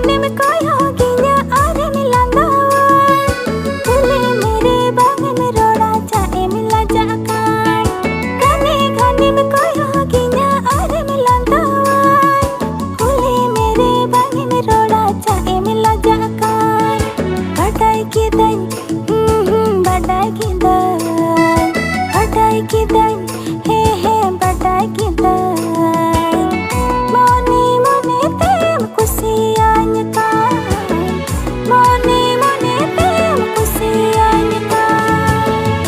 घनेम कोयोगिया RM लांदावान फुले मेरे बागेम रोड़ा चाएम लाजाकान घने घनेम कोयोगिया आरेम लांदावान फुले मेरे बागेम रोड़ा चाएम लाजाकान कटाई किदाई